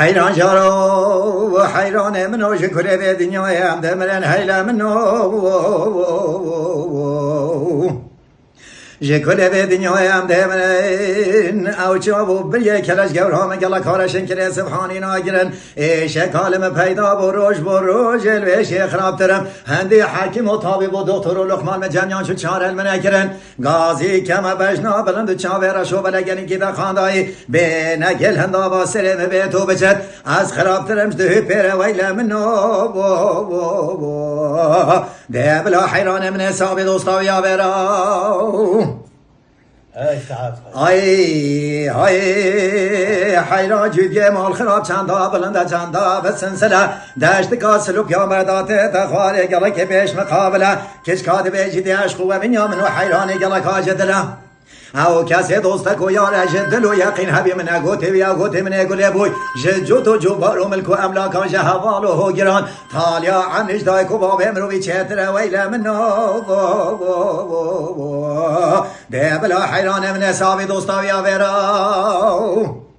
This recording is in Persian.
حیران جارو حیران منو شکر به دنیایم دمرن حیل منو جکل به دنیایم دمرن او چابو بریه کلش گورهام گلا کارشن کره سبحانی ناگرن شکالم پیدا بروج الوش خراب ترم هندی حکیم و طبیب و دکتر و لقمان جمعیان شو چارل منکرن غازی کم بجنا بلند چاوره شو بلگنی که خاندایی به نگل هندا با سرم به تو بچد از خراب ترم ده پر ویل منو ده بلا حیران من حساب دوستا یا برا ای حیران جوگه مال خراب چندا بلنده چندا به سنسله دشت کاسلوک یا مردات تخواره گله که پیش مقابله کش کاده بیجی دیش خوبه بنیامن و حیرانی گله کاج دله او کسی دوستک و یاره جدل و یقین حبی من اگوتی و اگوتی من اگولی بوی جد و جبار و ملک و املاکان جهوال و هوگران تالیا عنش دای کو باب امروی چهتر ویل منو ده بلا حیران من حسابی دوستا و یا برا